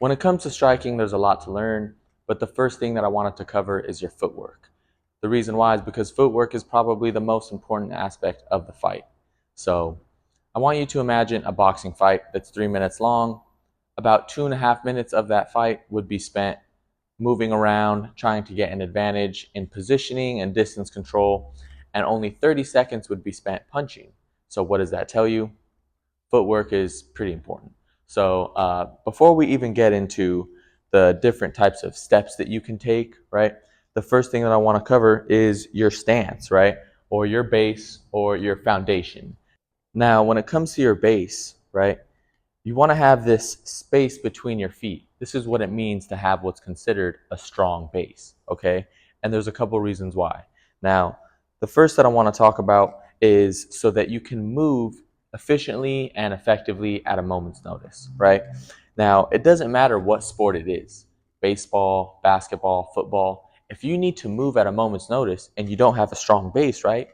When it comes to striking, there's a lot to learn, but the first thing that I wanted to cover is your footwork. The reason why is because footwork is probably the most important aspect of the fight. So I want you to imagine a boxing fight that's 3 minutes long. About 2.5 minutes of that fight would be spent moving around, trying to get an advantage in positioning and distance control, and only 30 seconds would be spent punching. So what does that tell you? Footwork is pretty important. So before we even get into the different types of steps that you can take, right? The first thing that I want to cover is your stance, right? Or your base or your foundation. Now, when it comes to your base, right? You want to have this space between your feet. This is what it means to have what's considered a strong base, okay? And there's a couple reasons why. Now, the first that I want to talk about is so that you can move efficiently and effectively at a moment's notice, right? Now, it doesn't matter what sport it is, baseball, basketball, football. If you need to move at a moment's notice and you don't have a strong base, right?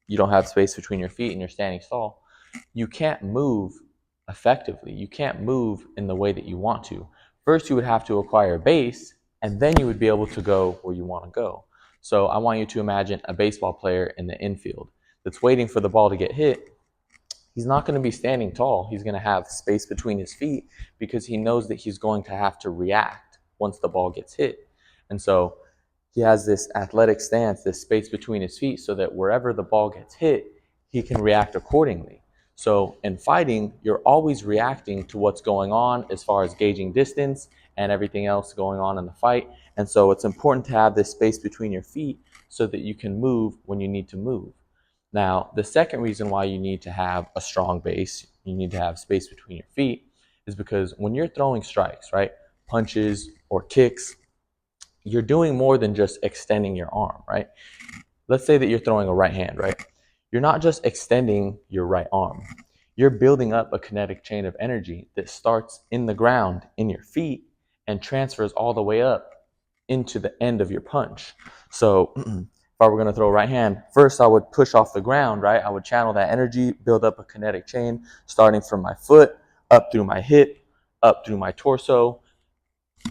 You don't have space between your feet and you're standing tall, you can't move effectively. You can't move in the way that you want to. First, you would have to acquire a base, and then you would be able to go where you want to go. So I want you to imagine a baseball player in the infield that's waiting for the ball to get hit. He's not going to be standing tall. He's going to have space between his feet because he knows that he's going to have to react once the ball gets hit. And so he has this athletic stance, this space between his feet, so that wherever the ball gets hit, he can react accordingly. So in fighting, you're always reacting to what's going on as far as gauging distance and everything else going on in the fight. And so it's important to have this space between your feet so that you can move when you need to move. Now, the second reason why you need to have a strong base, you need to have space between your feet, is because when you're throwing strikes, right, punches or kicks, you're doing more than just extending your arm, right? Let's say that you're throwing a right hand, right? You're not just extending your right arm. You're building up a kinetic chain of energy that starts in the ground in your feet and transfers all the way up into the end of your punch. So if I were going to throw a right hand, first I would push off the ground, right? I would channel that energy, build up a kinetic chain starting from my foot, up through my hip, up through my torso,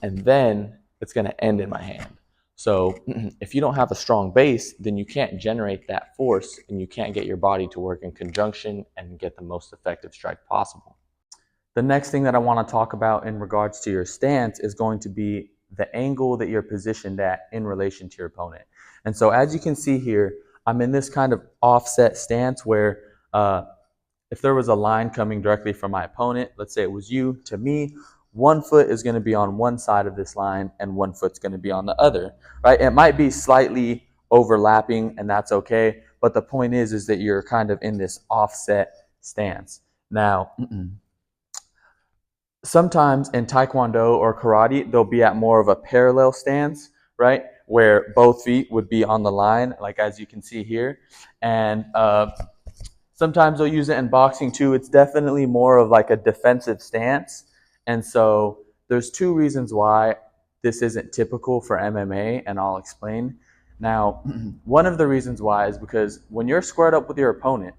and then it's going to end in my hand. So if you don't have a strong base, then you can't generate that force and you can't get your body to work in conjunction and get the most effective strike possible. The next thing that I want to talk about in regards to your stance is going to be the angle that you're positioned at in relation to your opponent. And so as you can see here, I'm in this kind of offset stance where if there was a line coming directly from my opponent, let's say it was you to me, one foot is going to be on one side of this line and one foot's going to be on the other, right? It might be slightly overlapping and that's okay. But the point is that you're kind of in this offset stance. Now, sometimes in Taekwondo or karate, they'll be at more of a parallel stance, right? Where both feet would be on the line, like as you can see here. And sometimes they'll use it in boxing too. It's definitely more of like a defensive stance. And so there's two reasons why this isn't typical for MMA, and I'll explain. Now, one of the reasons why is because when you're squared up with your opponent,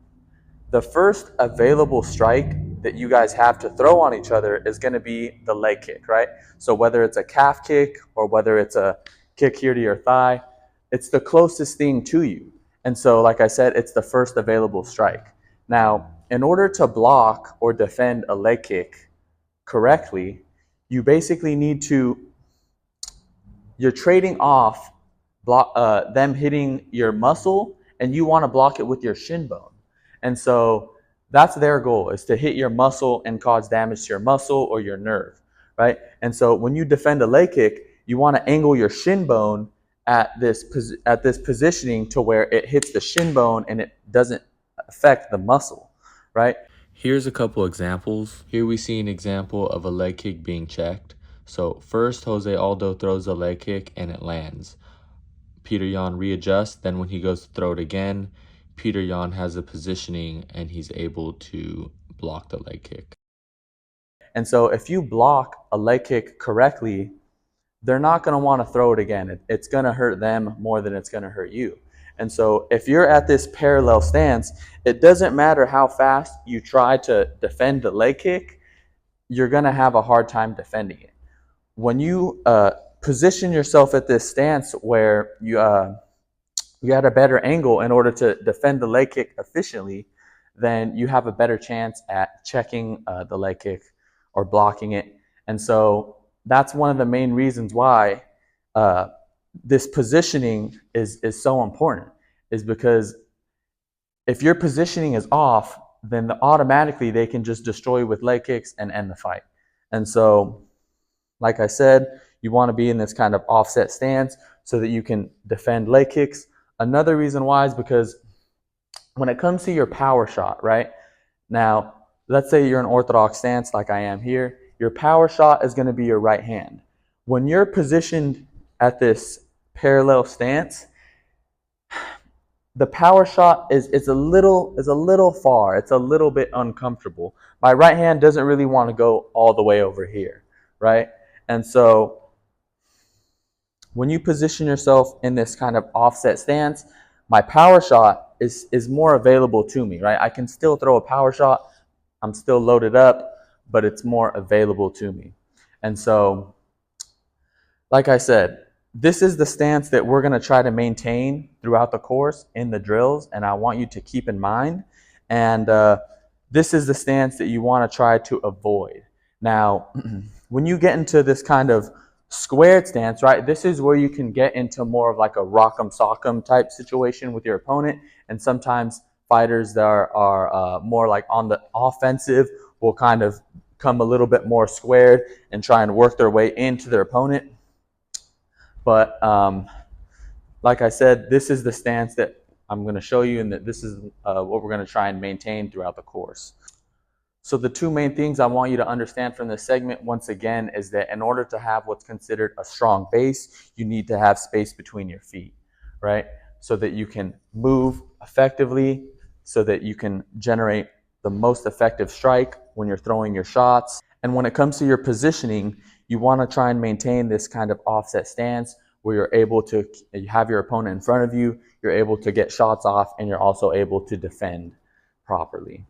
the first available strike that you guys have to throw on each other is going to be the leg kick, right? So whether it's a calf kick or whether it's a kick here to your thigh, it's the closest thing to you. And so, like I said, it's the first available strike. Now, in order to block or defend a leg kick correctly, you basically need to, you're trading off them hitting your muscle, and you want to block it with your shin bone. And so that's their goal, is to hit your muscle and cause damage to your muscle or your nerve, right? And so when you defend a leg kick, you want to angle your shin bone at this positioning to where it hits the shin bone and it doesn't affect the muscle, right? Here's a couple examples. Here we see an example of a leg kick being checked. So first, Jose Aldo throws a leg kick and it lands. Petr Yan readjusts, then when he goes to throw it again, Petr Yan has a positioning and he's able to block the leg kick. And so if you block a leg kick correctly, they're not going to want to throw it again. It's going to hurt them more than it's going to hurt you. And so if you're at this parallel stance, it doesn't matter how fast you try to defend the leg kick, you're going to have a hard time defending it. when you position yourself at this stance where you at a better angle in order to defend the leg kick efficiently, then you have a better chance at checking the leg kick or blocking it. And so that's one of the main reasons why this positioning is so important, is because if your positioning is off, then automatically they can just destroy you with leg kicks and end the fight. And so, like I said, you want to be in this kind of offset stance so that you can defend leg kicks. Another reason why is because when it comes to your power shot, right? Now, let's say you're in orthodox stance like I am here. Your power shot is going to be your right hand. When you're positioned at this parallel stance, the power shot is a little far. It's a little bit uncomfortable. My right hand doesn't really want to go all the way over here, right? And so when you position yourself in this kind of offset stance, my power shot is more available to me, right? I can still throw a power shot. I'm still loaded up, but it's more available to me. And so, like I said, this is the stance that we're going to try to maintain throughout the course in the drills, and I want you to keep in mind. And this is the stance that you want to try to avoid. Now, when you get into this kind of squared stance, right, this is where you can get into more of like a rock'em sock'em type situation with your opponent. And sometimes fighters that are more like on the offensive will kind of come a little bit more squared and try and work their way into their opponent. But like I said, this is the stance that I'm going to show you, and that this is what we're going to try and maintain throughout the course. So the two main things I want you to understand from this segment, once again, is that in order to have what's considered a strong base, you need to have space between your feet, right? So that you can move effectively, so that you can generate the most effective strike when you're throwing your shots. And when it comes to your positioning, you want to try and maintain this kind of offset stance where you're able to have your opponent in front of you, you're able to get shots off, and you're also able to defend properly.